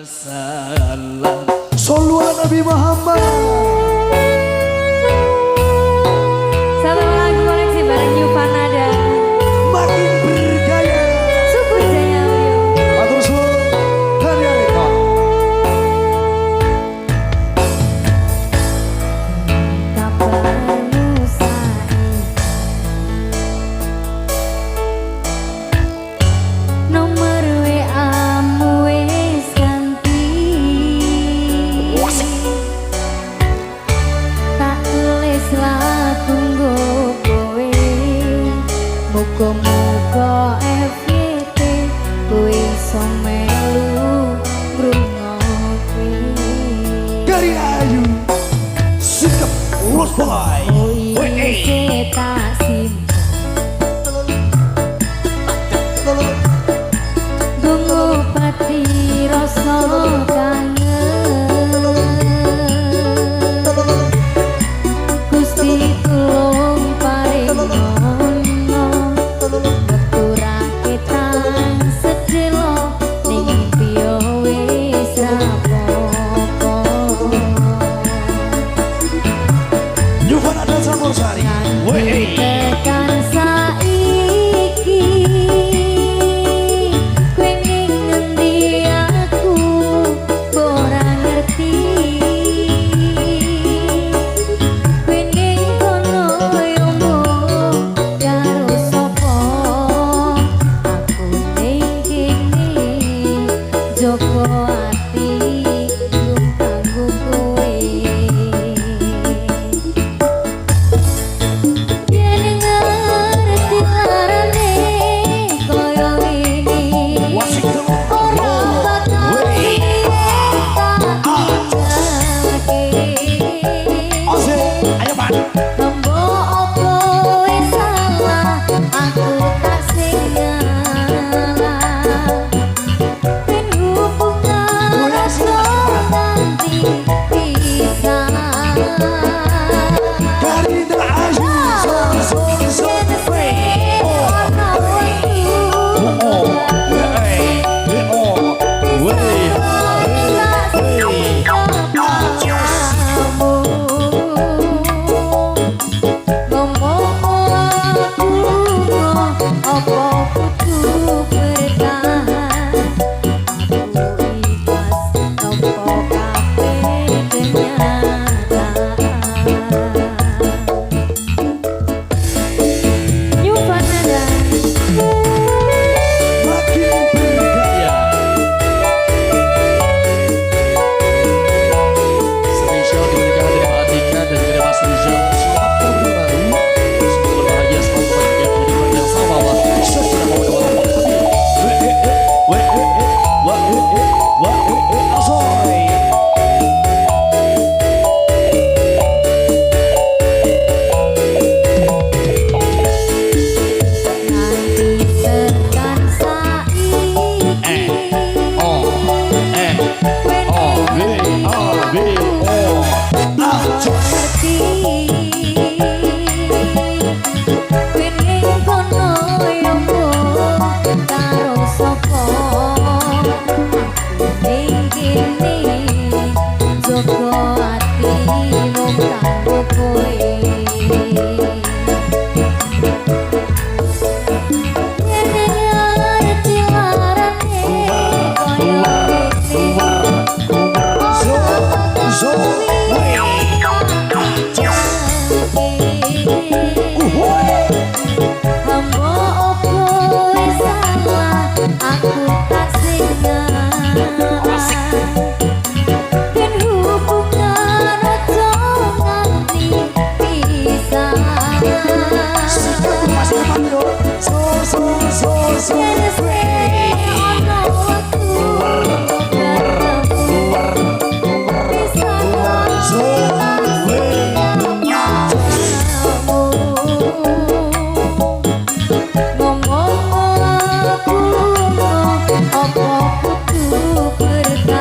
Salam. Sallu ala Nabi Muhammad. Satu lagu koleksi bareng Yuvana dan Makin bergaya. Subur Jaya Wio. Matur suwun Karya Reka. Tak perlu saing nomor WA-mu wis ganti. Tak tulis lagu nggo kowe, muga-muga FYP kowe iso melu ngrungokke. Dari Ayu Sikap Rose Boy. Wis tak simpen tunggu pati rasa kangen. Gusti tulung paringono ngeturake tang sedelo ning piyo wis rapopo. Yuvana dan Samosari. Tekan saiki kowe ning ngendi aku ora ngerti. Kowe ning kono yo mung karo sapa, aku ning kene joko ati lung kanggo kowe. Yen ngerti larane koyo ini ora bakal Ayo Pak. Tombo opo wis salah, aku tak sing ngalah. Ben hubungan rasa nanti pisah. Dari Ayu so free. Makin bergaya. Spesial diberikan dari Mbak Atika dan dari Mas Rizal. Selamat tahun baru. Semoga bahagia selalu bahagia di kehidupan yang sama. Sesudah mau dengan Allah Habib. Asoy. Nanti tekan saiki ngerti. Kowe ning kono yo mung karo sapa, aku ning kene joko ati mung kanggo kowe. Yen ngerti larane koyo Hamba opo wis salah, aku tak sing ngalah. Ben hubungan aja nganti pisah. Yen wis ono waktu ngomong aku apa kudu berkah.